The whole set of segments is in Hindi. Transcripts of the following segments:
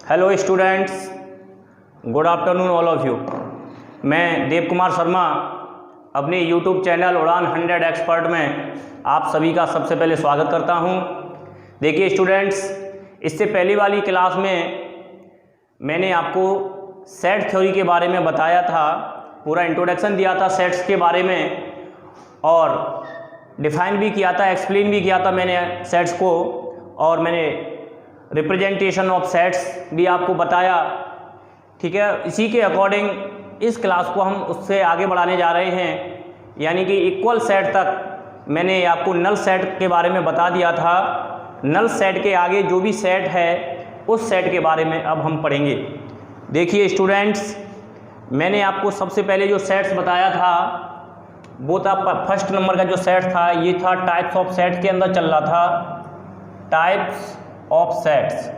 Hello students, good afternoon all of you. मैं देव कुमार शर्मा अपने यूट्यूब चैनल उड़ान 100 एक्सपर्ट में आप सभी का सबसे पहले स्वागत करता हूं। देखिए स्टूडेंट्स, इससे पहली वाली क्लास में मैंने आपको सेट थ्योरी के बारे में बताया था, पूरा इंट्रोडक्शन दिया था सेट्स के बारे में और डिफाइन भी किया था, एक्सप्लेन भी किया था मैंने सेट्स को, और मैंने रिप्रेजेंटेशन ऑफ सेट्स भी आपको बताया। ठीक है, इसी के अकॉर्डिंग इस क्लास को हम उससे आगे बढ़ाने जा रहे हैं, यानी कि इक्वल सेट तक मैंने आपको नल सेट के बारे में बता दिया था। नल सेट के आगे जो भी सेट है उस सेट के बारे में अब हम पढ़ेंगे। देखिए स्टूडेंट्स, मैंने आपको सबसे पहले जो सेट्स बताया था वो था फर्स्ट नंबर का जो सेट था, ये था टाइप्स ऑफ सेट के अंदर चल रहा था। Types of sets,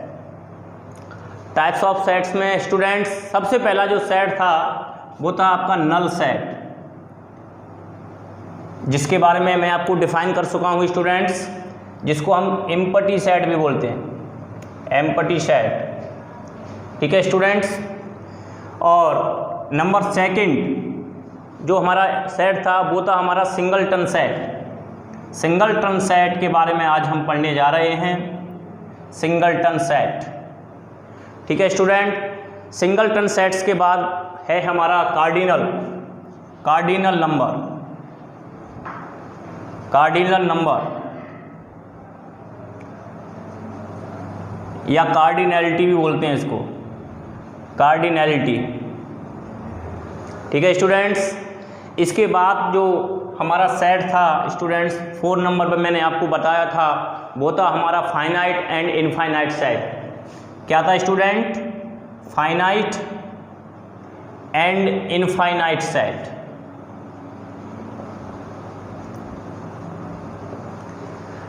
types of sets में स्टूडेंट्स सबसे पहला जो सेट था वो था आपका नल सेट, जिसके बारे में मैं आपको डिफाइन कर चुका हूँ स्टूडेंट्स, जिसको हम एम्प्टी सेट भी बोलते हैं, एम्प्टी सेट। ठीक है स्टूडेंट्स, और नंबर सेकंड जो हमारा सेट था वो था हमारा सिंगलटन सेट। सिंगलटन सेट के बारे में आज हम पढ़ने जा रहे हैं, सिंगलटन सेट। ठीक है स्टूडेंट, सिंगलटन सेट्स के बाद है हमारा कार्डिनल नंबर, कार्डिनल नंबर या कार्डिनैलिटी भी बोलते हैं इसको, कार्डिनैलिटी। ठीक है स्टूडेंट्स, इसके बाद जो हमारा सेट था स्टूडेंट्स 4 नंबर पे मैंने आपको बताया था वो था हमारा फाइनाइट एंड इनफाइनाइट सेट। क्या था student? Finite and infinite set.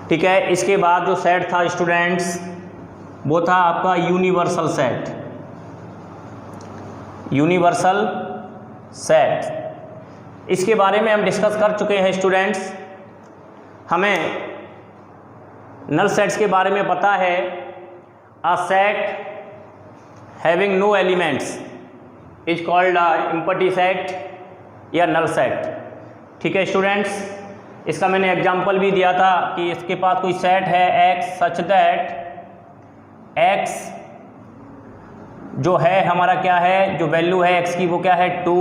ठीक है, इसके बाद जो सेट था स्टूडेंट्स वो था आपका यूनिवर्सल सेट, यूनिवर्सल सेट। इसके बारे में हम डिस्कस कर चुके हैं स्टूडेंट्स। हमें नल सेट्स के बारे में पता है, a set having no elements is called a empty set या नल सेट। ठीक है स्टूडेंट्स, इसका मैंने एग्जांपल भी दिया था कि इसके पास कोई सेट है x सच दैट x जो है हमारा क्या है, जो वैल्यू है x की वो क्या है 2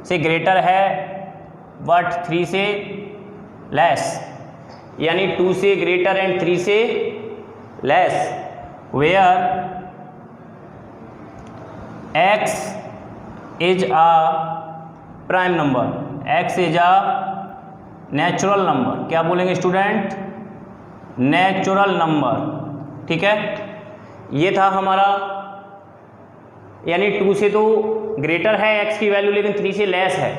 से ग्रेटर है बट 3 से लेस, यानी 2 से ग्रेटर एंड 3 से less, where x is a prime number, x is a natural number. क्या बोलेंगे स्टूडेंट? Natural number. ठीक है, ये था हमारा, यानी 2 से तो ग्रेटर है x की वैल्यू लेकिन 3 से लेस है,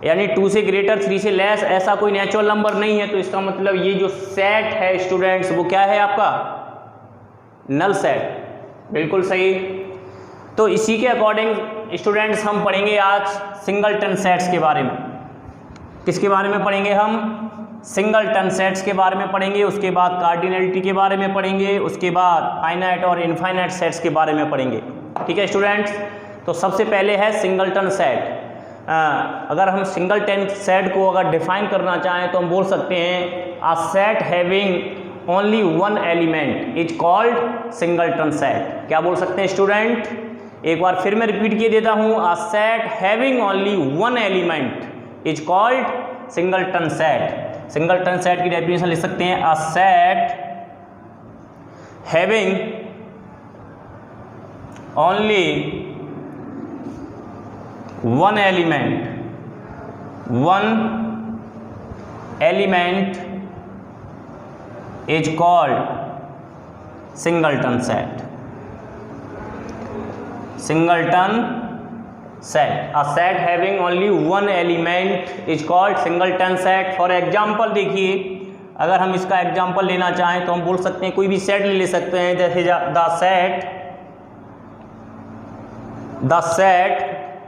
यानी 2 से ग्रेटर 3 से लेस ऐसा कोई नेचुरल नंबर नहीं है। तो इसका मतलब ये जो सेट है स्टूडेंट्स वो क्या है आपका? Null set. बिल्कुल सही। तो इसी के अकॉर्डिंग स्टूडेंट्स हम पढ़ेंगे आज सिंगलटन सेट्स के बारे में। किसके बारे में पढ़ेंगे हम? सिंगलटन सेट्स के बारे में पढ़ेंगे, उसके बाद कार्डिनैलिटी के बारे में पढ़ेंगे, उसके बाद फाइनाइट और इनफाइनाइट सेट्स के बारे में पढ़ेंगे। ठीक है स्टूडेंट्स, तो सबसे पहले है सिंगलटन सेट। अगर हम सिंगलटन सेट को अगर डिफाइन करना चाहें तो हम बोल सकते हैं a set having only one element is called singleton set. क्या बोल सकते हैं स्टूडेंट? एक बार फिर मैं रिपीट किए देता हूं, अ set having only one element is called singleton set. Singleton set की डेफिनेशन लिख सकते हैं, a set having only one element is called singleton set. Singleton set, a set having only one element is called singleton set. For example देखिए, अगर हम इसका एग्जाम्पल लेना चाहें तो हम बोल सकते हैं, कोई भी सेट ले सकते हैं, जैसे the set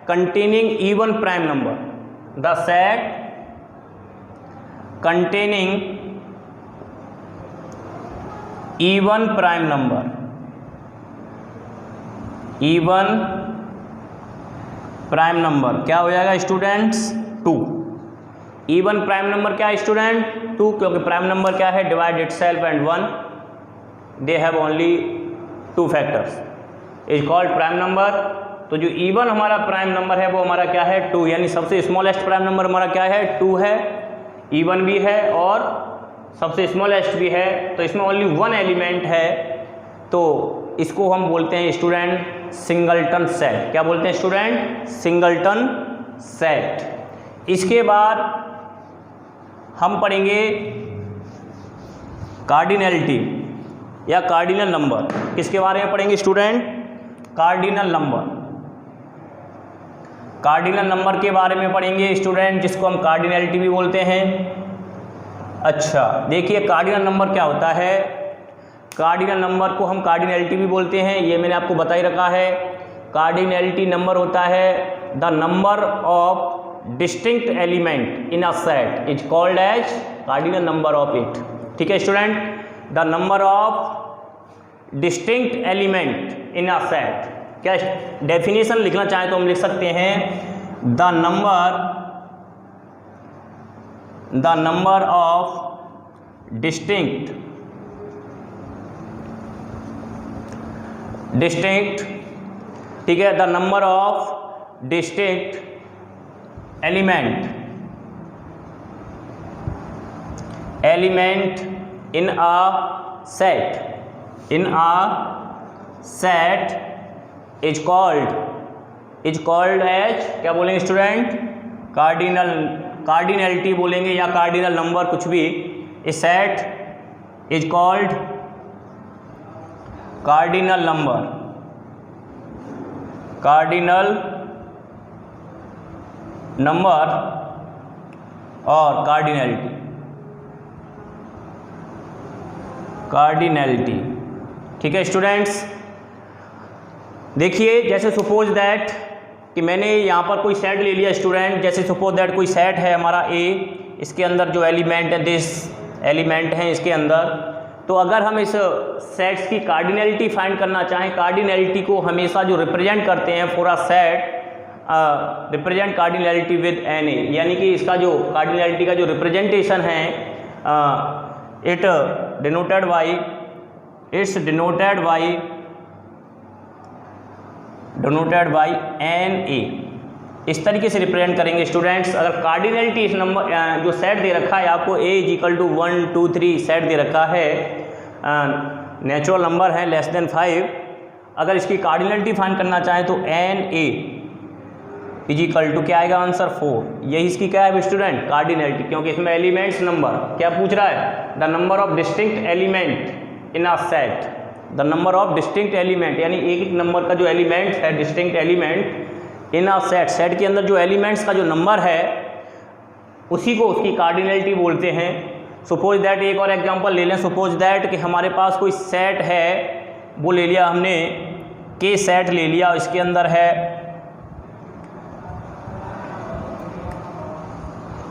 containing even prime number, the set containing even prime number even prime number क्या हो जाएगा स्टूडेंट्स 2। इवन प्राइम नंबर क्या है स्टूडेंट 2, क्योंकि प्राइम नंबर क्या है divide itself and 1, they have only 2 factors is called prime number. तो जो इवन हमारा प्राइम नंबर है वो हमारा क्या है 2, यानी सबसे स्मॉलेस्ट प्राइम नंबर हमारा क्या है 2 है, इवन भी है और सबसे स्मॉलेस्ट भी है। तो इसमें ओनली 1 एलिमेंट है, तो इसको हम बोलते हैं स्टूडेंट सिंगलटन सेट। क्या बोलते हैं स्टूडेंट? Singleton set. इसके बाद हम पढ़ेंगे कार्डिनैलिटी या कार्डिनल नंबर। किसके बारे में पढ़ेंगे student? Cardinal number. Cardinal number के बारे में पढ़ेंगे स्टूडेंट, जिसको हम कार्डिनैलिटी भी बोलते हैं। अच्छा देखिए कार्डिनल नंबर क्या होता है। कार्डिनल नंबर को हम कार्डिनैलिटी भी बोलते हैं, ये मैंने आपको बता ही रखा है। कार्डिनैलिटी नंबर होता है the number of distinct element in a set is called as cardinal number of it. ठीक है student, the number of distinct element in a set. क्या डेफिनेशन लिखना चाहें तो हम लिख सकते हैं द नंबर ऑफ डिस्टिंक्ट ठीक है, the number of distinct element in a set is called as क्या बोलेंगे स्टूडेंट? कार्डिनैलिटी बोलेंगे या कार्डिनल नंबर, कुछ भी। A set is called cardinal number. Cardinal number और कार्डिनैलिटी। ठीक है स्टूडेंट्स, देखिए जैसे सपोज दैट कि मैंने यहाँ पर कोई सेट ले लिया स्टूडेंट। जैसे सपोज दैट कोई सेट है हमारा ए, इसके अंदर जो एलिमेंट है दिस एलिमेंट है इसके अंदर। तो अगर हम इस सेट्स की कार्डिनैलिटी फाइंड करना चाहें, कार्डिनैलिटी को हमेशा जो रिप्रेजेंट करते हैं for a set represent cardinality with N A, यानी कि इसका जो कार्डिनैलिटी का जो रिप्रेजेंटेशन है it's denoted by N A. इस तरीके से रिप्रेजेंट करेंगे स्टूडेंट्स। अगर कार्डिनैलिटी इस नंबर जो सेट दे रखा है आपको a is equal to 1 2 3 set दे रखा है, नेचुरल नंबर है लेस देन 5। अगर इसकी कार्डिनैलिटी फाइंड करना चाहें तो n A is equal to क्या आएगा आंसर 4। यही इसकी क्या है स्टूडेंट? कार्डिनैलिटी, क्योंकि इसमें एलिमेंट्स नंबर क्या पूछ रहा है? The number of distinct element in a set. The number of distinct element यानी एक नंबर का जो एलिमेंट है distinct element in a set, set के अंदर जो एलिमेंट्स का जो नंबर है उसी को उसकी कार्डिनैलिटी बोलते हैं। सपोज दैट एक और एग्जांपल ले लें। सपोज दैट कि हमारे पास कोई सेट है, वो ले लिया हमने के सेट ले लिया, इसके अंदर है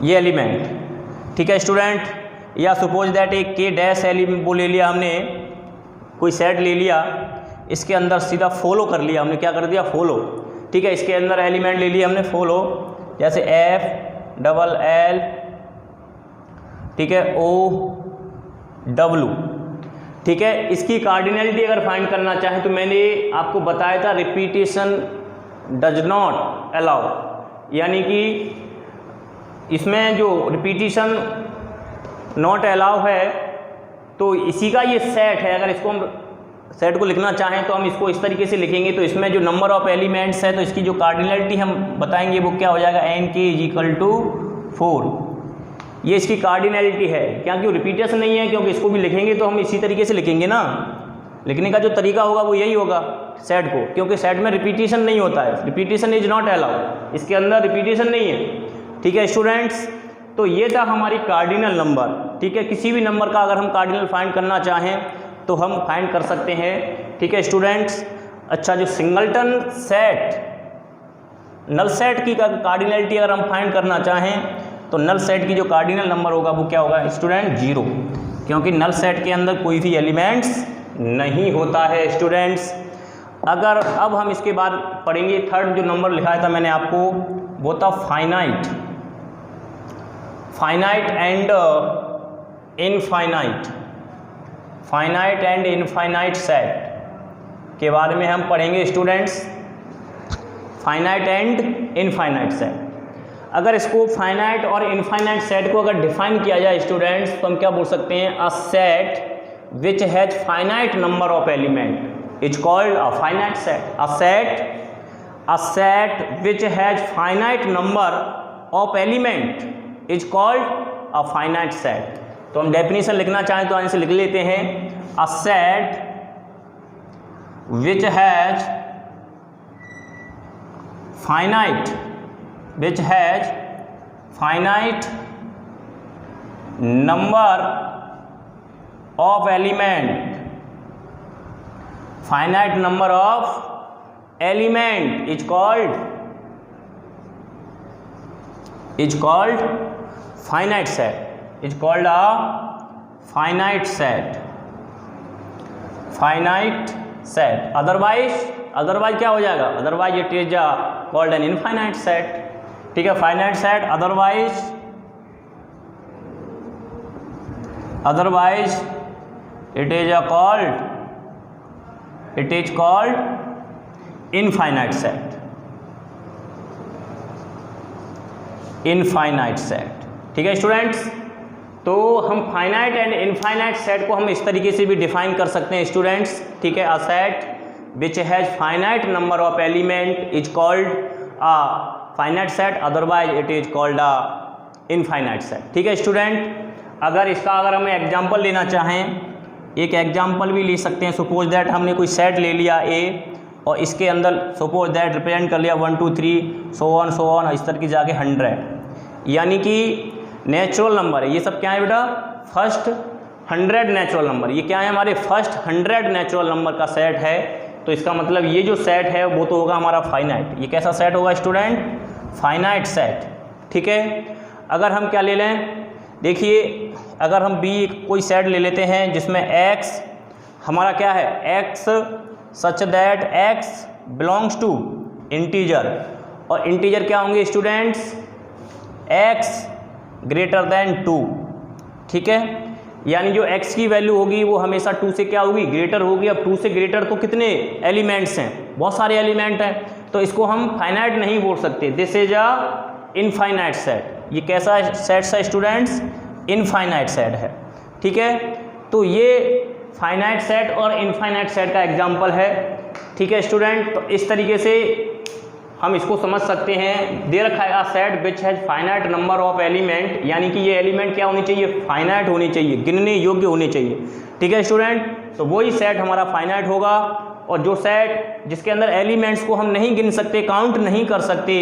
ये एलिमेंट। ठीक है स्टूडेंट, या सपोज दैट एक के डैश एलिमेंट वो ले लिया हमने, कोई सेट ले लिया, इसके अंदर सीधा फॉलो कर लिया हमने। क्या कर दिया? फॉलो। ठीक है, इसके अंदर एलिमेंट ले लिया हमने फॉलो, जैसे एफ डबल एल, ठीक है, ओ डब्लू। ठीक है, इसकी कार्डिनैलिटी अगर फाइंड करना चाहें तो मैंने आपको बताया था रिपीटेशन डज नॉट अलाउ, यानी कि इसमें जो रिपीटेशन नॉट अलाउ है तो इसी का ये सेट है। अगर इसको हम सेट को लिखना चाहें तो हम इसको इस तरीके से लिखेंगे। तो इसमें जो नंबर ऑफ एलिमेंट्स है तो इसकी जो कार्डिनैलिटी हम बताएंगे वो क्या हो जाएगा? एन के इज इक्वल टू 4। ये इसकी कार्डिनैलिटी है। क्या क्यों? रिपीटेशन नहीं है, क्योंकि इसको भी लिखेंगे तो हम इसी तरीके से लिखेंगे ना। लिखने का जो तरीका होगा वो यही होगा सेट को, क्योंकि सेट में रिपीटेशन नहीं होता है। रिपीटेशन इज नॉट अलाउड, इसके अंदर रिपीटेशन नहीं है। ठीक है स्टूडेंट्स, तो ये था हमारी कार्डिनल नंबर। ठीक है, किसी भी नंबर का अगर हम कार्डिनल फाइंड करना चाहें तो हम फाइंड कर सकते हैं। ठीक है स्टूडेंट्स। अच्छा, जो सिंगलटन सेट, नल सेट की कार्डिनैलिटी अगर हम फाइंड करना चाहें तो नल सेट की जो कार्डिनल नंबर होगा वो क्या होगा स्टूडेंट? 0, क्योंकि नल सेट के अंदर कोई भी एलिमेंट्स नहीं होता है स्टूडेंट्स। अगर अब हम इसके बाद पढ़ेंगे थर्ड जो नंबर लिखाया था मैंने आपको, वो था finite and infinite, finite and infinite set के बारे में हम पढ़ेंगे students. Finite and infinite set, अगर इसको फाइनाइट और इनफाइनाइट सेट को अगर डिफाइन किया जाए स्टूडेंट्स, तो हम क्या बोल सकते हैं, a set which has finite number of element is called a finite set. A set which has finite number of element is called a finite set. तो हम डेफिनेशन लिखना चाहें तो आगे से लिख लेते हैं, a set which has finite number of element, finite number of element is called finite set, is called a finite set। Otherwise क्या हो जाएगा, otherwise it is called an infinite set. ठीक है, finite set, otherwise it is called infinite set. ठीक है स्टूडेंट्स, तो हम फाइनाइट एंड इनफाइनाइट सेट को हम इस तरीके से भी डिफाइन कर सकते हैं स्टूडेंट्स। ठीक है, a set which has finite number of element is called a finite set, otherwise it is called a infinite set. ठीक है स्टूडेंट, अगर हम एग्जांपल लेना चाहें, एक एग्जांपल भी ले सकते हैं। सपोज दैट हमने कोई सेट ले लिया ए, और इसके अंदर सपोज दैट रिप्रेजेंट कर लिया 1 2 3 सो ऑन इस तरह की जाके 100, यानी कि नेचुरल नंबर है। ये सब क्या है बेटा, फर्स्ट 100 नेचुरल नंबर। ये क्या है, हमारे फर्स्ट 100 नेचुरल नंबर का सेट है। तो इसका मतलब ये जो सेट है वो तो होगा हमारा फाइनाइट। ये कैसा सेट होगा स्टूडेंट, फाइनाइट सेट। ठीक है, अगर हम क्या ले लें, देखिए अगर हम बी कोई सेट ले लेते हैं जिसमें x हमारा क्या है, x such that x belongs to integer, और इंटीजर क्या होंगे स्टूडेंट्स, x ग्रेटर देन 2। ठीक है, यानी जो x की वैल्यू होगी वो हमेशा 2 से क्या होगी, ग्रेटर होगी। अब 2 से ग्रेटर तो कितने एलिमेंट्स हैं, बहुत सारे एलिमेंट हैं, तो इसको हम फाइनाइट नहीं बोल सकते। This is a infinite set. ये कैसा सेट है स्टूडेंट्स, इनफाइनाइट सेट है। ठीक है, तो ये फाइनाइट सेट और इनफाइनाइट सेट का एग्जांपल है। ठीक है स्टूडेंट, तो इस तरीके से हम इसको समझ सकते हैं। दे रखा है set which has finite number of element, यानी कि ये एलिमेंट क्या होनी चाहिए, फाइनाइट होनी चाहिए, गिनने योग्य होने चाहिए। ठीक है स्टूडेंट, तो वही सेट हमारा फाइनाइट होगा। और जो सेट जिसके अंदर एलिमेंट्स को हम नहीं गिन सकते, काउंट नहीं कर सकते,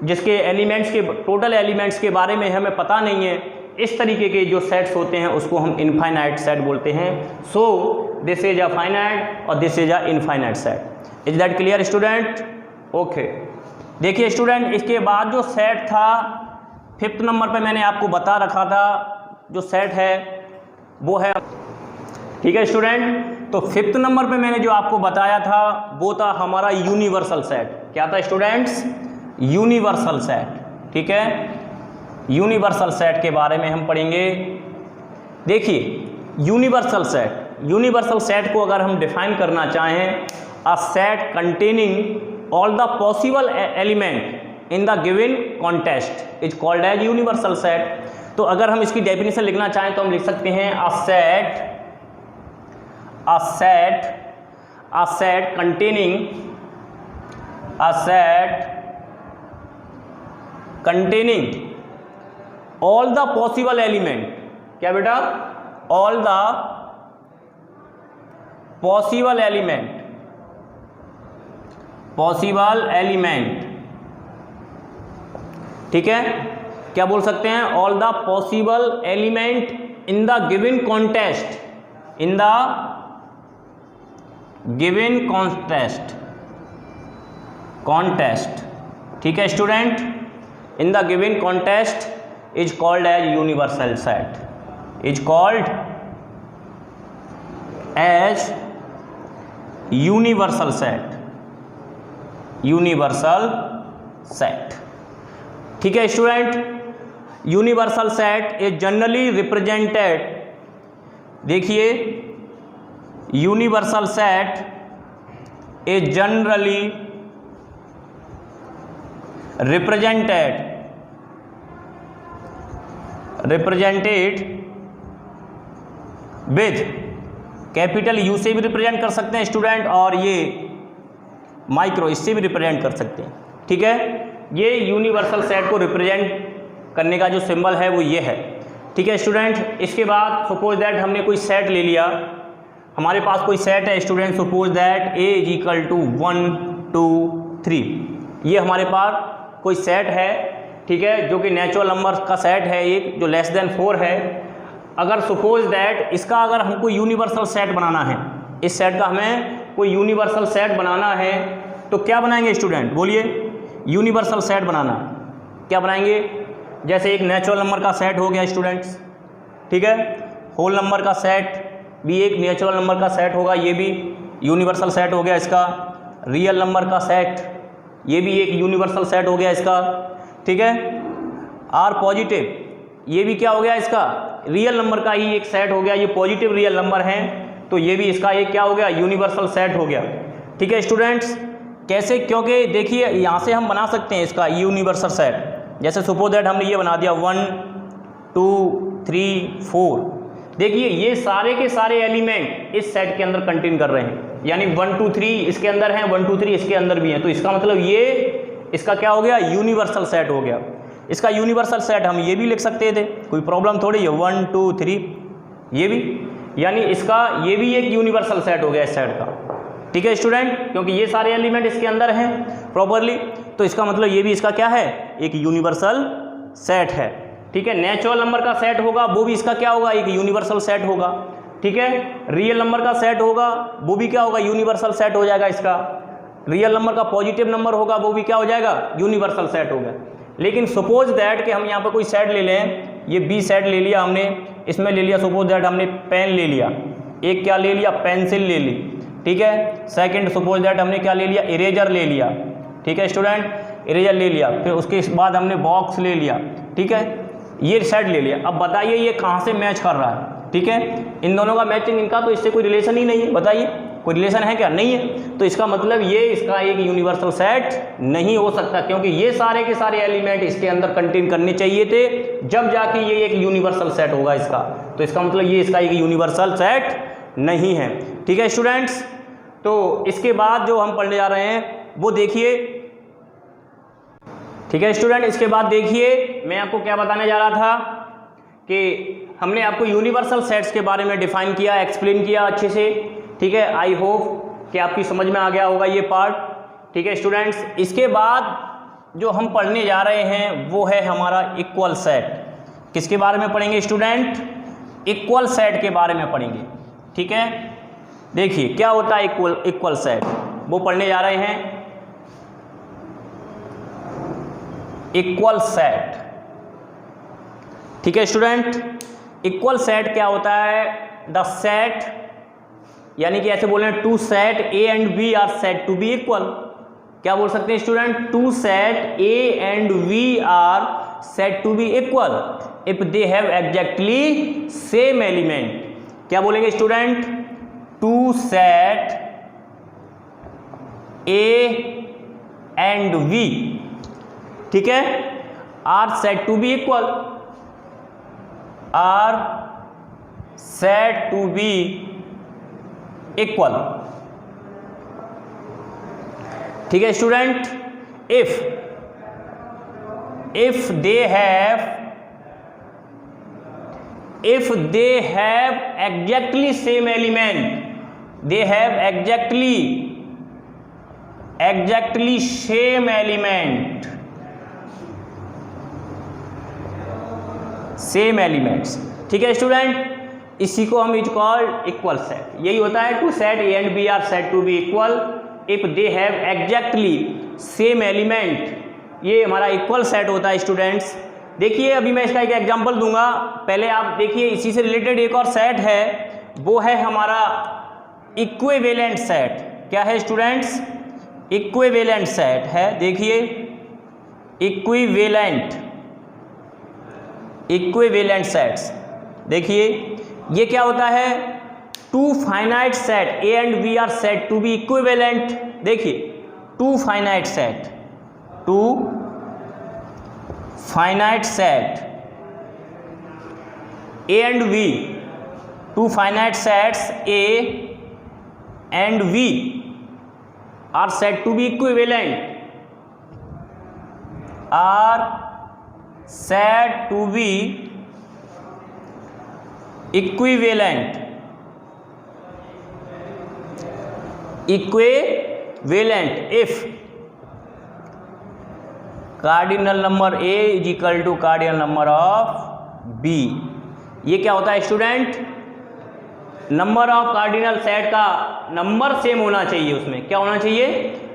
जिसके एलिमेंट्स के टोटल एलिमेंट्स के बारे में हमें पता नहीं है, इस तरीके के जो सेट्स होते हैं उसको हम इनफाइनाइट सेट बोलते हैं। So this is a finite और this is a infinite set. Is that clear student? Okay, देखिए स्टूडेंट, इसके बाद जो सेट था 5th नंबर पे मैंने आपको बता रखा था, जो सेट है वो है, ठीक है स्टूडेंट, तो 5th नंबर पे मैंने जो आपको बताया था वो था हमारा यूनिवर्सल सेट। क्या था स्टूडेंट्स? Universal set. ठीक है, यूनिवर्सल सेट के बारे में हम पढ़ेंगे। देखिए यूनिवर्सल सेट को अगर हम डिफाइन करना चाहें, a set containing all the possible element in the given context is called as universal set. तो अगर हम इसकी डेफिनेशन लिखना चाहें तो हम लिख सकते हैं a set containing all the possible element, क्या बेटा? all the possible element, ठीक है, क्या बोल सकते हैं? all the possible element in the given contest, in the given contest, ठीक है student, in the given contest is called as universal set, is called as universal set। Universal set. ठीक है student, universal set is generally represented, देखिए universal set is generally represented with capital U से भी रिप्रेजेंट कर सकते हैं स्टूडेंट, और ये माइक्रो इससे भी रिप्रेजेंट कर सकते हैं। ठीक है, ये यूनिवर्सल सेट को रिप्रेजेंट करने का जो सिंबल है वो ये है। ठीक है स्टूडेंट, इसके बाद सपोज दैट हमने कोई सेट ले लिया, हमारे पास कोई सेट है student, suppose that A is equal to 1 2 3, ये हमारे पास कोई सेट है। ठीक है, जो कि नेचुरल नंबर का सेट है एक, जो लेस देन 4 है। अगर सपोज दैट इसका अगर हमको यूनिवर्सल सेट बनाना है, इस सेट का हमें कोई यूनिवर्सल सेट बनाना है, तो क्या बनाएंगे स्टूडेंट, बोलिए। यूनिवर्सल सेट बनाना क्या बनाएंगे, जैसे एक नेचुरल नंबर का सेट हो गया स्टूडेंट्स, ठीक है, होल नंबर का सेट भी एक नेचुरल नंबर का सेट होगा, ये भी यूनिवर्सल सेट हो गया इसका। रियल नंबर का सेट, ये भी एक यूनिवर्सल सेट हो गया इसका। ठीक है, आर पॉजिटिव, ये भी क्या हो गया इसका, रियल नंबर का ही एक सेट हो गया, ये पॉजिटिव रियल नंबर हैं, तो ये भी इसका एक क्या हो गया, यूनिवर्सल सेट हो गया। ठीक है स्टूडेंट्स, कैसे, क्योंकि देखिए यहाँ से हम बना सकते हैं इसका यूनिवर्सल सेट, जैसे सपोज दैट हमने ये बना दिया 1 2 3 4, देखिए ये सारे के सारे एलिमेंट इस सेट के अंदर कंटेन कर रहे हैं, यानी 1 2 3 इसके अंदर हैं, 1 2 3 इसके अंदर भी हैं, तो इसका मतलब ये इसका क्या हो गया, यूनिवर्सल सेट हो गया। इसका यूनिवर्सल सेट हम ये भी लिख सकते थे, कोई प्रॉब्लम थोड़ी है, 1 2 3 ये भी, यानी इसका ये भी एक यूनिवर्सल सेट हो गया इस सेट का। ठीक है स्टूडेंट, क्योंकि ये सारे एलिमेंट इसके अंदर हैं प्रॉपरली, तो इसका मतलब ये भी इसका क्या है, एक यूनिवर्सल सेट है। ठीक है, नेचुरल नंबर का सेट होगा वो भी इसका क्या होगा, एक यूनिवर्सल सेट होगा। ठीक है, रियल नंबर का सेट होगा वो भी क्या होगा, यूनिवर्सल सेट हो जाएगा इसका। रियल नंबर का पॉजिटिव नंबर होगा वो भी क्या हो जाएगा, यूनिवर्सल सेट होगा। लेकिन सपोज दैट कि हम यहाँ पर कोई सेट ले लें, ये बी सेट ले लिया हमने, इसमें ले लिया सपोज दैट हमने पेन ले लिया, एक क्या ले लिया, पेंसिल ले ली। ठीक है, सेकंड सपोज दैट हमने क्या ले लिया, इरेजर ले लिया। ठीक है स्टूडेंट, इरेजर ले लिया, फिर उसके बाद हमने बॉक्स ले लिया। ठीक है, ये सेट ले लिया। अब बताइए ये कहाँ से मैच कर रहा है। ठीक है, इन दोनों का मैचिंग, इनका तो इससे कोई रिलेशन ही नहीं है, बताइए कोई रिलेशन है क्या, नहीं है, तो इसका मतलब ये इसका एक यूनिवर्सल सेट नहीं हो सकता, क्योंकि ये सारे के सारे एलिमेंट इसके अंदर कंटेन करने चाहिए थे, जब जाके ये एक यूनिवर्सल सेट होगा इसका, तो इसका मतलब ये इसका एक यूनिवर्सल सेट नहीं है। ठीक है स्टूडेंट्स, तो इसके बाद जो हम पढ़ने जा रहे हैं वो देखिए। ठीक है स्टूडेंट, इसके बाद देखिए मैं आपको क्या बताने जा रहा था कि हमने आपको यूनिवर्सल सेट्स के बारे में डिफाइन किया, एक्सप्लेन किया अच्छे से। ठीक है, आई होप कि आपकी समझ में आ गया होगा ये पार्ट। ठीक है स्टूडेंट्स, इसके बाद जो हम पढ़ने जा रहे हैं वो है हमारा इक्वल सेट। किसके बारे में पढ़ेंगे स्टूडेंट, इक्वल सेट के बारे में पढ़ेंगे। ठीक है, देखिए क्या होता है इक्वल सेट, वो पढ़ने जा रहे हैं। इक्वल सेट, ठीक है स्टूडेंट, इक्वल सेट क्या होता है, द सेट, यानी कि ऐसे बोल रहे हैं two set A and B are said to be equal. क्या बोल सकते हैं student, two set A and B are said to be equal if they have exactly same element. क्या बोलेंगे student, two set A and B, ठीक है, are said to be equal, are said to be equal. ठीक है student, if they have exactly same element, they have exactly same element, same elements. ठीक है स्टूडेंट, इसी को हम इज कॉल्ड इक्वल सेट। यही होता है two set A and B are said to be equal if they have exactly same element. ये हमारा इक्वल सेट होता है स्टूडेंट्स। देखिए अभी मैं इसका एक एग्जांपल दूंगा, पहले आप देखिए इसी से रिलेटेड एक और सेट है, वो है हमारा इक्विवेलेंट सेट। क्या है स्टूडेंट्स, इक्विवेलेंट सेट है। देखिए इक्विवेलेंट सेट्स, देखिए ये क्या होता है, two finite set A and B are said to be equivalent. देखिए two finite set A and B, two finite sets A and B are said to be equivalent, are said to be equivalent if cardinal number A is equal to cardinal number of B। ये क्या होता है student, number of cardinal set का नंबर सेम होना चाहिए, उसमें क्या होना चाहिए,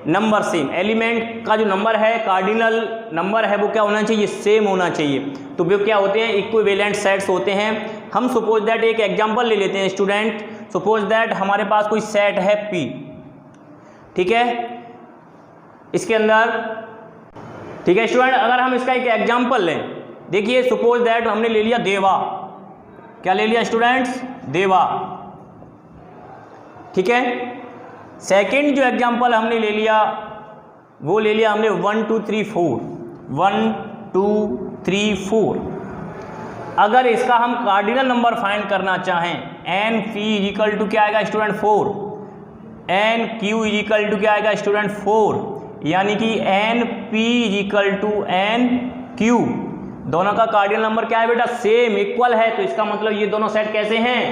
नंबर सेम। एलिमेंट का जो नंबर है, कार्डिनल नंबर है, वो क्या होना चाहिए, सेम होना चाहिए। तो वो क्या होते हैं, इक्विवेलेंट सेट्स होते हैं। हम सपोज दैट एक एग्जांपल ले लेते हैं स्टूडेंट, सपोज दैट हमारे पास कोई सेट है P, ठीक है, इसके अंदर, ठीक है स्टूडेंट, अगर हम इसका एक एग्जांपल लें, देखिए सपोज दैट हमने ले लिया देवा, क्या ले लिया स्टूडेंट्स, देवा, ठीक है। सेकंड जो एग्जांपल हमने ले लिया वो ले लिया हमने 1 2 3 4, 1 2 3 4। अगर इसका हम कार्डिनल नंबर फाइंड करना चाहें, N P is equal to क्या आएगा student 4, N Q is equal to क्या आएगा स्टूडेंट 4, यानी कि N P is equal to N Q, दोनों का कार्डिनल नंबर क्या है बेटा, सेम, इक्वल है। तो इसका मतलब ये दोनों सेट कैसे हैं,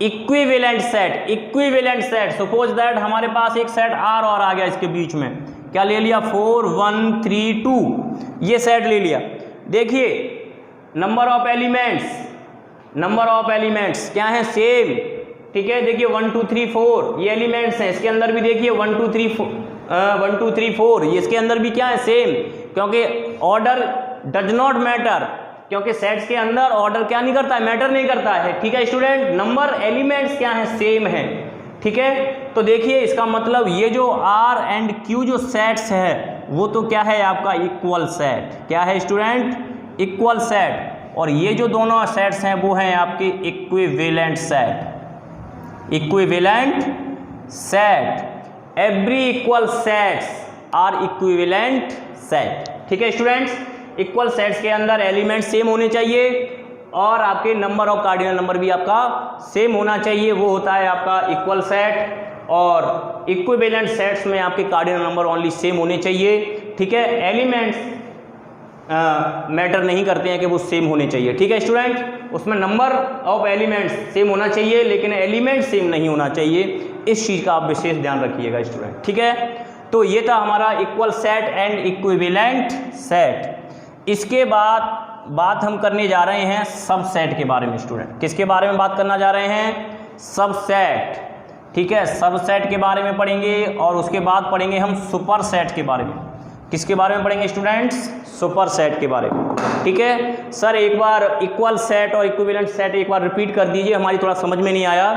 equivalent set. Equivalent set, suppose that हमारे पास एक सेट आर और आ गया इसके बीच में, क्या ले लिया 4 1 3 2, ये सेट ले लिया। देखिए नंबर ऑफ एलिमेंट्स क्या है, सेम, ठीक है। देखिए 1 2 3 4 ये एलिमेंट्स हैं, इसके अंदर भी देखिए 1 2 3 4 ये इसके अंदर भी क्या है, सेम, क्योंकि ऑर्डर डज नॉट मैटर, क्योंकि सेट्स के अंदर ऑर्डर क्या नहीं करता है, मैटर नहीं करता है, ठीक है स्टूडेंट। नंबर एलिमेंट्स क्या है, सेम है, ठीक है। तो देखिए इसका मतलब ये जो आर एंड क्यू जो सेट्स है वो तो क्या है आपका इक्वल सेट, क्या है स्टूडेंट, इक्वल सेट। और ये जो दोनों सेट्स हैं वो हैं आपके equivalent set. Equivalent set, every equal sets are equivalent set, ठीक है स्टूडेंट्स। इक्वल सेट्स के अंदर एलिमेंट सेम होने चाहिए और आपके नंबर ऑफ कार्डिनल नंबर भी आपका सेम होना चाहिए, वो होता है आपका इक्वल सेट। और इक्विवेलेंट सेट्स में आपके कार्डिनल नंबर ओनली सेम होने चाहिए, ठीक है। एलिमेंट्स मैटर नहीं करते हैं कि वो सेम होने चाहिए, ठीक है स्टूडेंट। उसमें नंबर ऑफ एलिमेंट्स सेम होना चाहिए लेकिन एलिमेंट सेम नहीं होना चाहिए, इस चीज़ का आप विशेष ध्यान रखिएगा स्टूडेंट, ठीक है। तो ये था हमारा equal set and equivalent set. इसके बाद बात हम करने जा रहे हैं सबसेट के बारे में स्टूडेंट। किसके बारे में बात करना जा रहे हैं, सबसेट, ठीक है। सबसेट के बारे में पढ़ेंगे और उसके बाद पढ़ेंगे हम सुपर सेट के बारे में। किसके बारे में पढ़ेंगे स्टूडेंट्स, सुपर सेट के बारे में, ठीक है। सर एक बार इक्वल सेट और इक्विवेलेंट सेट एक बार रिपीट कर दीजिए, हमारी थोड़ा समझ में नहीं आया।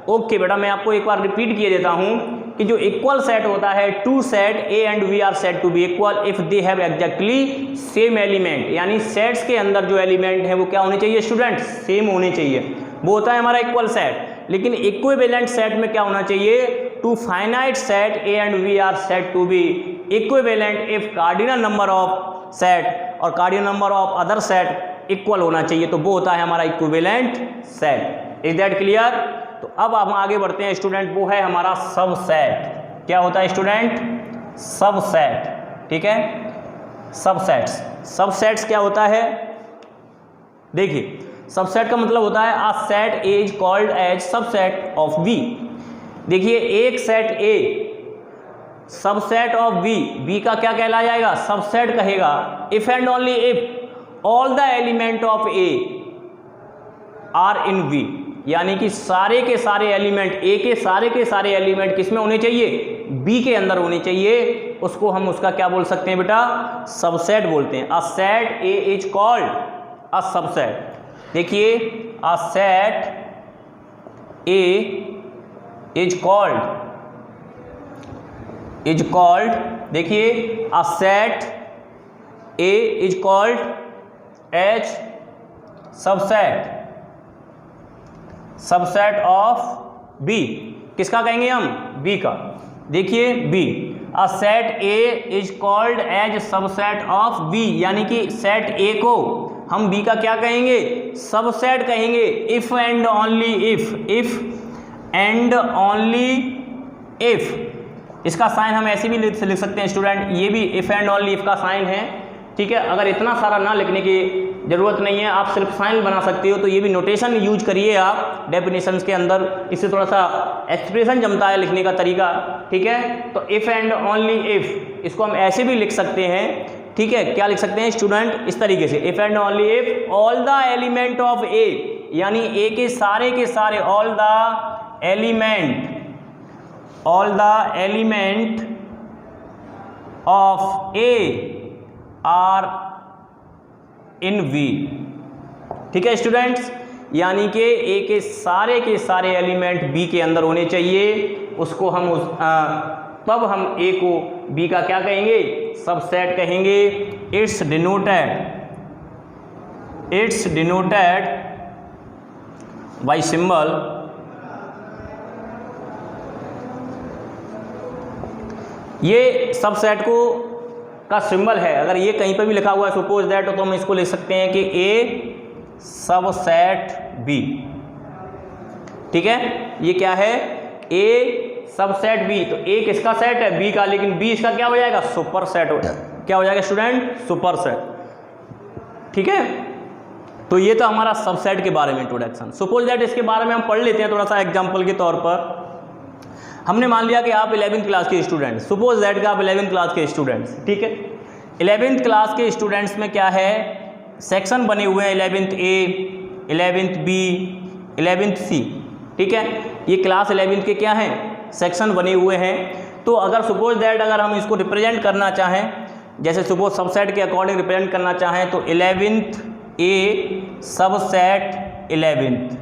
ओके बेटा, मैं आपको एक बार रिपीट किए देता हूँ कि जो इक्वल सेट होता है, two set A and B are said to be equal if they have exactly same element, यानी सेट्स के अंदर जो एलिमेंट है वो क्या होने चाहिए स्टूडेंट, सेम होने चाहिए, वो होता है हमारा इक्वल सेट। लेकिन इक्विवेलेंट सेट में क्या होना चाहिए, two finite set A and B are said to be equivalent if cardinal number of set और cardinal number of other set equal होना चाहिए, तो वो होता है हमारा equivalent set. Is that clear. तो अब हम आगे बढ़ते हैं स्टूडेंट, वो है हमारा सबसेट। क्या होता है स्टूडेंट, सबसेट, ठीक है। सबसेट्स, सबसेट्स क्या होता है, देखिए सबसेट का मतलब होता है a set is called as subset of B. देखिए एक set A subset of B, B का क्या कहला जाएगा, सबसेट कहेगा, if and only if all the element of A are in B, यानी कि सारे के सारे एलिमेंट, ए के सारे एलिमेंट किस में होने चाहिए, बी के अंदर होने चाहिए, उसको हम उसका क्या बोल सकते हैं बेटा, सबसेट बोलते हैं। A set A is called a subset. देखिए a set A is called is called, देखिए a set A is called as subset of B. किसका कहेंगे हम? बी का। देखिए B, a set A is called as subset of B, यानी कि सेट ए को हम बी का क्या कहेंगे? सबसेट कहेंगे। If and only if and only if. इसका साइन हम ऐसे भी लिख सकते हैं स्टूडेंट, ये भी इफ एंड ओनली इफ का साइन है, ठीक है। अगर इतना सारा ना लिखने की जरूरत नहीं है, आप सिर्फ साइन बना सकते हो, तो ये भी नोटेशन यूज करिए आप डेफिनेशंस के अंदर, इससे थोड़ा सा एक्सप्रेशन जमता है लिखने का तरीका, ठीक है। तो इफ एंड ओनली इफ, इसको हम ऐसे भी लिख सकते हैं, ठीक है। क्या लिख सकते हैं स्टूडेंट? इस तरीके से, if and only if all the element of A, यानी ए के सारे all the element of A are in B, ठीक है स्टूडेंट्स। यानी कि ए के सारे एलिमेंट बी के अंदर होने चाहिए, उसको हम तब हम ए को बी का क्या कहेंगे? सबसेट कहेंगे। इट्स डिनोटेड बाय सिंबल, ये सबसेट को का सिंबल है। अगर ये कहीं पर भी लिखा हुआ है सपोज दैट, तो हम इसको लिख सकते हैं कि ए सबसेट बी, ठीक है। ये क्या है? ए सबसेट बी, तो ए किसका सेट है? बी का, लेकिन बी इसका क्या हो जाएगा? सुपर सेट हो जाएगा। क्या हो जाएगा स्टूडेंट? सुपर सेट, ठीक है। तो ये तो हमारा सबसेट के बारे में इंट्रोडक्शन। सपोज दैट इसके बारे में हम पढ़ लेते हैं थोड़ा सा एग्जाम्पल के तौर पर। हमने मान लिया कि आप 11th क्लास के स्टूडेंट, सपोज दैट का आप 11th क्लास के स्टूडेंट्स, ठीक है। 11th क्लास के स्टूडेंट्स में क्या है? सेक्शन बने हुए हैं 11th ए, 11th बी, 11th सी, ठीक है। ये क्लास 11th के क्या हैं? सेक्शन बने हुए हैं। तो अगर सपोज दैट अगर हम इसको रिप्रेजेंट करना चाहें, जैसे सपोज सबसेट के अकॉर्डिंग रिप्रेजेंट करना चाहें, तो 11th ए सबसेट 11th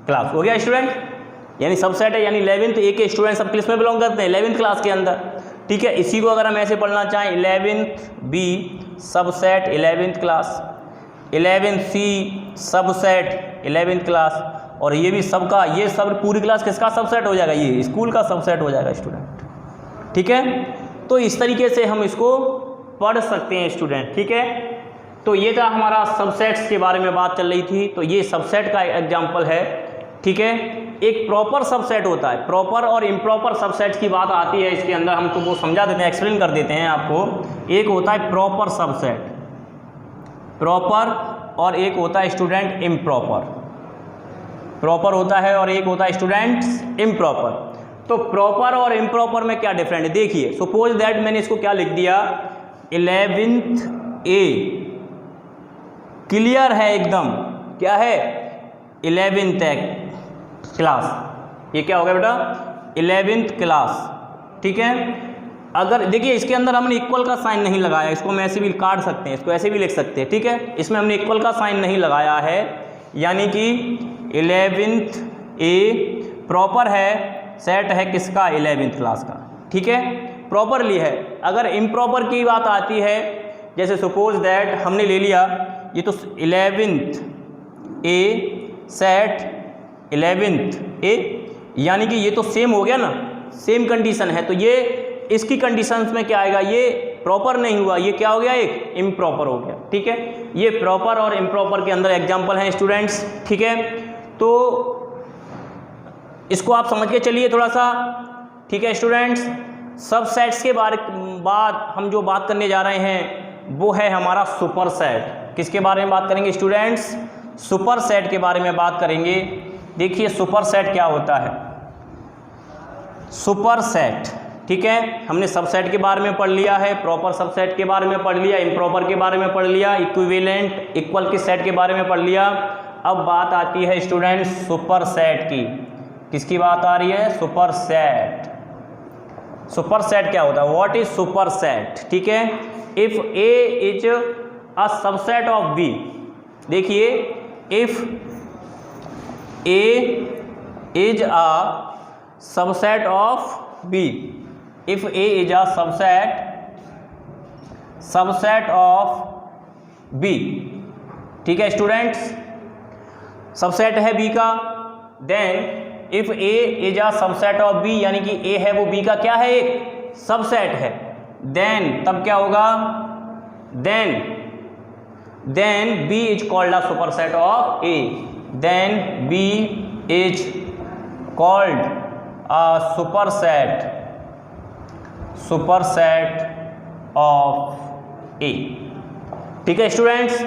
क्लास हो गया स्टूडेंट। यानी सबसेट है, यानी 11th ए के स्टूडेंट सब किस में बिलोंग करते हैं? 11th क्लास के अंदर, ठीक है। इसी को अगर हम ऐसे पढ़ना चाहें, 11th B subset 11th class, 11th C subset 11th class, और ये भी सबका, ये सब पूरी क्लास किसका सबसेट हो जाएगा? ये स्कूल का सबसेट हो जाएगा स्टूडेंट, ठीक है। तो इस तरीके से हम इसको पढ़ सकते हैं स्टूडेंट, ठीक है। तो ये था हमारा सबसेट्स के बारे में बात चल रही थी। तो ये सबसेट का एग्जाम्पल है, ठीक है। एक प्रॉपर सबसेट होता है, प्रॉपर और इम्प्रॉपर सबसेट की बात आती है इसके अंदर, हम तो वो समझा देते हैं, एक्सप्लेन कर देते हैं आपको। एक होता है प्रॉपर सबसेट, प्रॉपर, और एक होता है स्टूडेंट इम्प्रॉपर। प्रॉपर होता है और एक होता है स्टूडेंट इम्प्रॉपर। तो प्रॉपर और इम्प्रॉपर में क्या डिफरेंट है? देखिए सपोज दैट मैंने इसको क्या लिख दिया, 11th ए क्लियर है एकदम, क्या है? 11th क्लास, ये क्या हो गया बेटा? 11th क्लास, ठीक है। अगर देखिए इसके अंदर हमने इक्वल का साइन नहीं लगाया, इसको हम ऐसे भी काट सकते हैं, इसको ऐसे भी लिख सकते हैं, ठीक है। इसमें हमने इक्वल का साइन नहीं लगाया है, यानी कि 11th ए प्रॉपर है, सेट है किसका? 11th क्लास का, ठीक है, प्रॉपरली है। अगर इम्प्रॉपर की बात आती है, जैसे सपोज दैट हमने ले लिया ये तो 11th ए सेट 11th ए, यानी कि ये तो सेम हो गया ना, सेम कंडीशन है। तो ये इसकी कंडीशंस में क्या आएगा? ये प्रॉपर नहीं हुआ, ये क्या हो गया? एक इम्प्रॉपर हो गया, ठीक है। ये प्रॉपर और इम्प्रॉपर के अंदर एग्जांपल हैं स्टूडेंट्स, ठीक है। तो इसको आप समझ के चलिए थोड़ा सा, ठीक है स्टूडेंट्स। सबसेट्स के बाद हम जो बात करने जा रहे हैं वो है हमारा सुपर सेट। किसके बारे में बात करेंगे स्टूडेंट्स? सुपर सेट के बारे में बात करेंगे। देखिए सुपर सेट क्या होता है? सुपर सेट, ठीक है, हमने सबसेट के बारे में पढ़ लिया है, प्रॉपर सबसेट के बारे में पढ़ लिया, इम्प्रॉपर के बारे में पढ़ लिया, इक्विवेलेंट इक्वल के सेट के बारे में पढ़ लिया। अब बात आती है स्टूडेंट सुपर सेट की। किसकी बात आ रही है? Super set. सुपर सेट क्या होता है? व्हाट इज सुपर सेट, ठीक है। If A is a subset of B, देखिए if A is a subset of B, if A is a subset of B, ठीक है स्टूडेंट्स, सबसेट है बी का, then if A is a subset of B, यानी कि ए है वो बी का क्या है, एक सबसेट है, देन तब क्या होगा, then B is called a superset of A, then B is called a superset of A. ठीक है स्टूडेंट्स,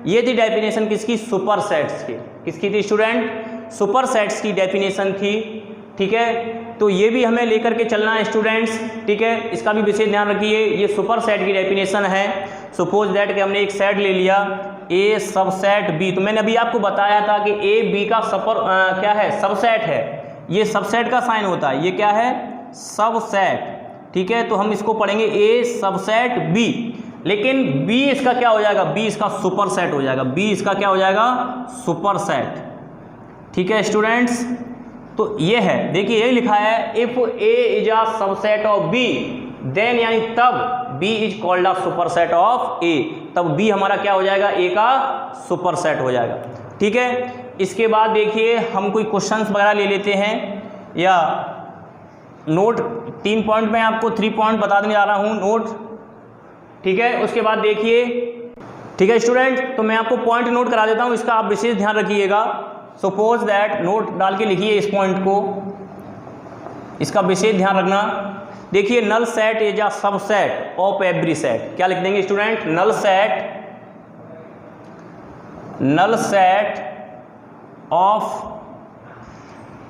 ये थी डेफिनेशन किसकी, सुपरसेट्स की। किसकी थी स्टूडेंट, सुपरसेट्स की डेफिनेशन थी। ठीक है, तो ये भी हमें लेकर के चलना है स्टूडेंट्स। ठीक है, इसका भी विशेष ध्यान रखिए, ये सुपरसेट की डेफिनेशन है। सपोज दैट कि हमने एक सेट ले लिया ए सबसेट बी, तो मैंने अभी आपको बताया था कि ए बी का क्या है, सबसेट है। ये सबसेट का साइन होता है, ये क्या है, सबसेट। ठीक है, तो हम इसको पढ़ेंगे ए सबसेट बी, लेकिन बी इसका क्या हो जाएगा, बी इसका सुपरसेट हो जाएगा, बी इसका क्या हो जाएगा, सुपरसेट। ठीक है स्टूडेंट्स, तो ये है, देखिए यही लिखा है, if A is a subset of B then, यानी तब B is called a superset of A, तब बी हमारा क्या हो जाएगा, ए का सुपरसेट हो जाएगा। ठीक है, इसके बाद देखिए हम कोई क्वेश्चंस वगैरह ले लेते हैं, या नोट 3 पॉइंट में आपको 3 पॉइंट बता देने जा रहा हूं, नोट। ठीक है, उसके बाद देखिए, ठीक है स्टूडेंट, तो मैं आपको पॉइंट नोट करा देता हूं, इसका आप विशेष ध्यान रखिएगा। सपोज दैट, नोट डाल के लिखिए इस पॉइंट को, इसका विशेष ध्यान रखना। देखिए, null set is a subset of every set. क्या लिख देंगे student, null set of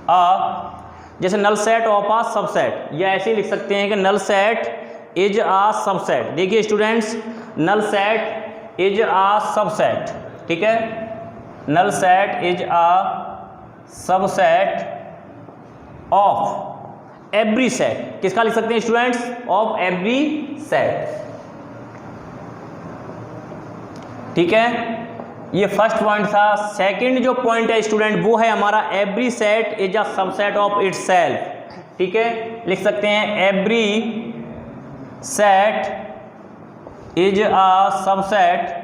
A, जैसे null set of A subset, या ऐसे ही लिख सकते हैं कि null set is a subset. देखिए students, null set is a subset, ठीक है, null set is a subset of every set. किसका लिख सकते हैं स्टूडेंट्स, ऑफ एवरी सेट। ठीक है, ये फर्स्ट पॉइंट था। सेकंड जो पॉइंट है स्टूडेंट, वो है हमारा every set is a subset of itself. ठीक है, लिख सकते हैं every set is a subset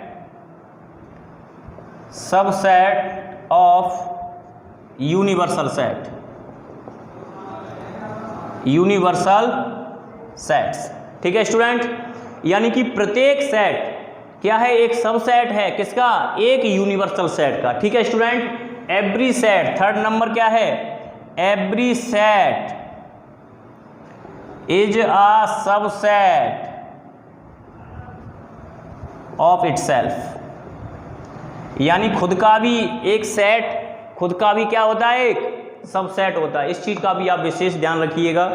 of universal sets. ठीक है स्टूडेंट, यानी कि प्रत्येक सेट क्या है, एक सबसेट है, किसका, एक यूनिवर्सल सेट का। ठीक है student, every set, third number क्या है, every set is a subset of itself, यानी खुद का भी एक सेट, खुद का भी क्या होता है, एक सबसेट होता है। इस चीज का भी आप विशेष ध्यान रखिएगा।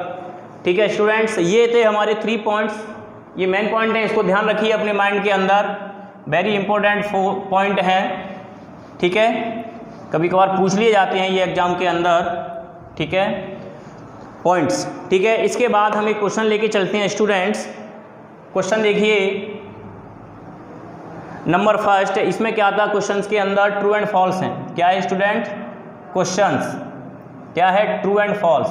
ठीक है स्टूडेंट्स, ये थे हमारे 3 पॉइंट्स, ये मेन पॉइंट है, इसको ध्यान रखिए अपने माइंड के अंदर, वेरी इंपॉर्टेंट पॉइंट है। ठीक है, कभी कभार पूछ लिए जाते हैं ये एग्जाम के अंदर। ठीक है, पॉइंट्स। ठीक है, इसके बाद हम एक क्वेश्चन लेके चलते हैं स्टूडेंट्स। क्वेश्चन देखिए, नंबर फर्स्ट, इसमें क्या था, क्वेश्चंस के अंदर ट्रू एंड फॉल्स हैं। क्या है स्टूडेंट, क्वेश्चंस क्या है, ट्रू एंड फॉल्स,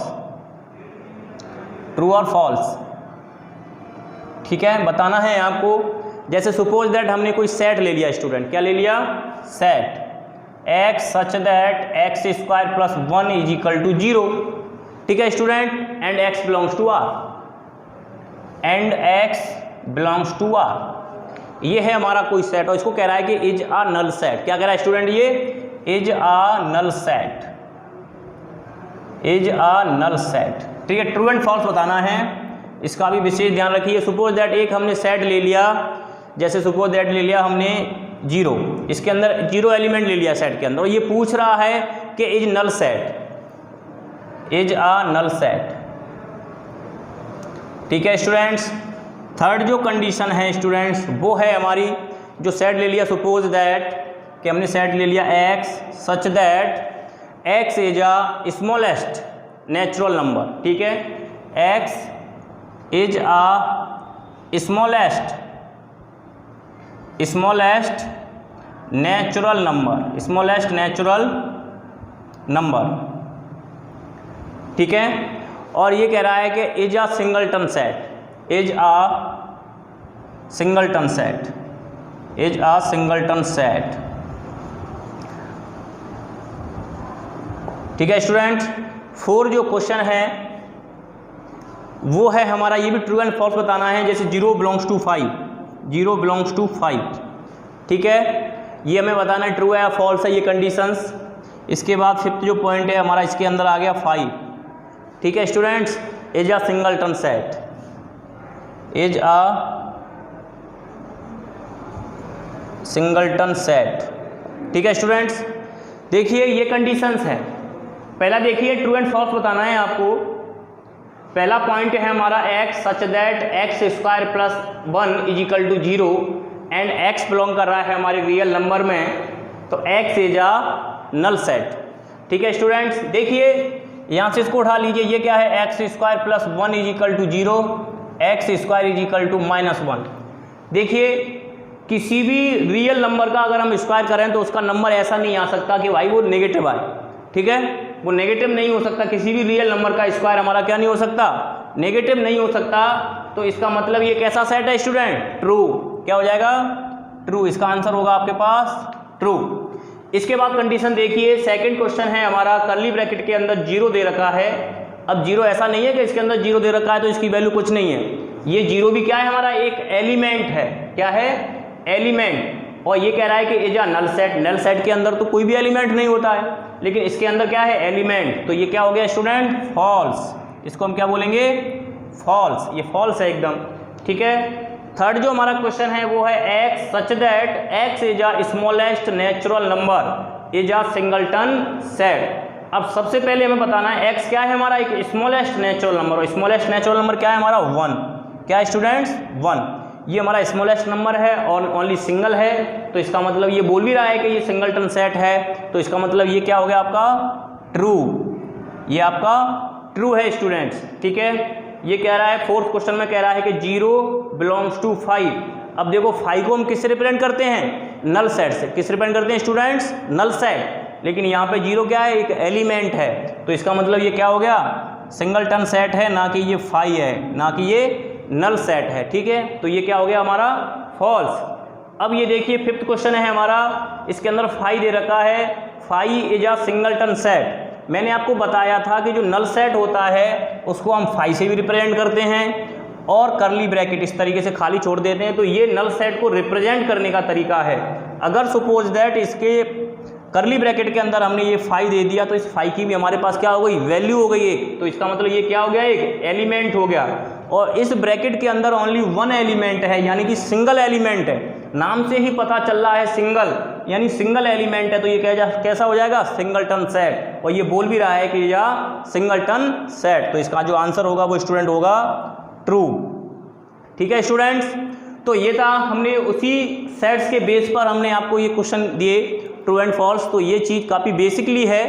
ट्रू और फॉल्स। ठीक है, बताना है आपको। जैसे सपोज दैट हमने कोई सेट ले लिया स्टूडेंट, क्या ले लिया, set x such that x square plus 1 is equal to 0। ठीक है student, and x belongs to r, and x belongs to r, ये है हमारा कोई सेट, और इसको कह रहा है कि इज अ नल सेट। क्या कह रहा है स्टूडेंट, ये is a null set, is a null set. ठीक है, ट्रू एंड फॉल्स बताना है, इसका भी विशेष ध्यान रखिए। सपोज दैट एक हमने सेट ले लिया, जैसे सपोज दैट ले लिया हमने 0, इसके अंदर 0 एलिमेंट ले लिया सेट के अंदर, और ये पूछ रहा है कि is null set, is a null set. ठीक है स्टूडेंट्स, थर्ड जो कंडीशन है स्टूडेंट्स, वो है हमारी, जो सेट ले लिया, सपोज दैट कि हमने सेट ले लिया x such that x is a smallest natural number. ठीक है, x is a smallest natural number, smallest natural number. ठीक है, और ये कह रहा है कि is a singleton set, is a singleton set, is a singleton set. ठीक है स्टूडेंट। 4 जो क्वेश्चन है वो है हमारा, ये भी ट्रू एंड फॉल्स बताना है, जैसे 0 बिलोंग्स टू 5, 0 बिलोंग्स टू 5। ठीक है, ये हमें बताना है ट्रू है या फॉल्स है, ये कंडीशंस। इसके बाद 5th जो पॉइंट है हमारा, इसके अंदर आ गया 5। ठीक है students, is a singleton set, is a singleton set. ठीक है स्टूडेंट्स, देखिए ये कंडीशंस है। पहला देखिए ट्रू एंड फॉल्स बताना है आपको। पहला पॉइंट है हमारा x such that X square plus 1 is equal to 0 and x belong कर रहा है हमारे रियल नंबर में, तो x is a null set. ठीक है स्टूडेंट्स, देखिए यहाँ से इसको उठा लीजिए, ये क्या है, X square plus 1 is equal to 0, X square is equal to -1। देखिए किसी भी रियल नंबर का अगर हम स्क्वायर करें तो उसका नंबर ऐसा नहीं आ सकता कि भाई वो नेगेटिव आए। ठीक है, वो नेगेटिव नहीं हो सकता, किसी भी रियल नंबर का स्क्वायर हमारा क्या नहीं हो सकता, नेगेटिव नहीं हो सकता। तो इसका मतलब ये कैसा सेट है स्टूडेंट, ट्रू। क्या हो जाएगा, ट्रू। इसका आंसर होगा आपके पास ट्रू। इसके बाद कंडीशन देखिए, सेकंड क्वेश्चन है हमारा, कर्ली ब्रैकेट के अंदर 0 दे रखा है। अब 0 ऐसा नहीं है कि इसके अंदर 0 दे रखा है तो इसकी वैल्यू कुछ नहीं है, ये 0 भी क्या है हमारा, एक एलिमेंट है। क्या है, एलिमेंट। और ये कह रहा है कि is a null set, null set के अंदर तो कोई भी एलिमेंट नहीं होता है, लेकिन इसके अंदर क्या है, एलिमेंट। तो ये क्या हो गया स्टूडेंट, फॉल्स। इसको हम क्या बोलेंगे, फॉल्स। ये फॉल्स है एकदम। ठीक है, थर्ड जो हमारा क्वेश्चन है वो है x such that x is a smallest natural number is a singleton set. अब सबसे पहले हमें बताना है x क्या है हमारा, एक स्मॉलेस्ट नेचुरल नंबर। और स्मॉलेस्ट नेचुरल नंबर क्या है हमारा, 1। क्या है स्टूडेंट्स, 1। ये हमारा स्मॉलेस्ट नंबर है और ओनली सिंगल है, तो इसका मतलब ये बोल भी रहा है कि ये सिंगलटन सेट है, तो इसका मतलब ये क्या हो गया आपका, ट्रू। ये आपका ट्रू है स्टूडेंट्स। ठीक है, ये कह रहा है, फोर्थ क्वेश्चन में कह रहा है कि 0 बिलोंग्स टू 5। अब देखो 5 को हम किससे रिप्रेजेंट करते हैं, नल सेट से। किस रिप्रेजेंट करते हैं स्टूडेंट्स, नल सेट। लेकिन यहाँ पे 0 क्या है, एक एलिमेंट है, तो इसका मतलब ये क्या हो गया, सिंगलटन सेट है, ना कि ये 5 है, ना कि ये नल सेट है। ठीक है, तो ये क्या हो गया हमारा, फॉल्स। अब ये देखिए 5th क्वेश्चन है हमारा, इसके अंदर 5 दे रखा है, 5 इज अ सिंगलटन सेट। मैंने आपको बताया था कि जो नल सेट होता है उसको हम 5 से भी रिप्रेजेंट करते हैं और कर्ली ब्रैकेट इस तरीके से खाली छोड़ देते हैं, तो ये नल सेट को रिप्रेजेंट करने का तरीका है। अगर सपोज दैट इसके कर्ली ब्रैकेट के अंदर हमने ये 5 दे दिया तो इस 5 की भी हमारे पास क्या हो गई, वैल्यू हो गई एक, तो इसका मतलब ये क्या हो गया, एक एलिमेंट हो गया। और इस ब्रैकेट के अंदर ओनली 1 एलिमेंट है, यानी कि सिंगल एलिमेंट है। नाम से ही पता चल रहा है सिंगल, यानी सिंगल एलिमेंट है, तो ये कैसा हो जाएगा, सिंगलटन सेट। और ये बोल भी रहा है कि यह सिंगलटन सेट, तो इसका जो आंसर होगा वो स्टूडेंट होगा ट्रू। ठीक है स्टूडेंट्स, तो ये था, हमने उसी सेट्स के बेस पर हमने आपको ये क्वेश्चन दिए, ट्रू एंड फॉल्स। तो ये चीज़ काफ़ी बेसिकली है।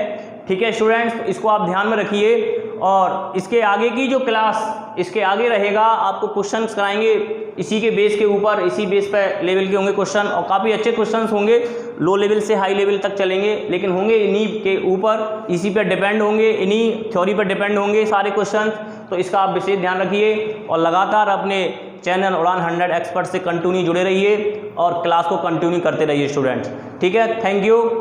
ठीक है स्टूडेंट्स, इसको आप ध्यान में रखिए। और इसके आगे की जो क्लास इसके आगे रहेगा, आपको क्वेश्चंस कराएंगे इसी के बेस के ऊपर, इसी बेस पे लेवल के होंगे क्वेश्चन, और काफ़ी अच्छे क्वेश्चंस होंगे, लो लेवल से हाई लेवल तक चलेंगे, लेकिन होंगे इन्हीं के ऊपर, इसी पे डिपेंड होंगे, इन्हीं थ्योरी पर डिपेंड होंगे सारे क्वेश्चन। तो इसका आप विशेष ध्यान रखिए और लगातार अपने चैनल उड़ान 100 एक्सपर्ट से कंटिन्यू जुड़े रहिए और क्लास को कंटिन्यू करते रहिए स्टूडेंट्स। ठीक है, थैंक यू।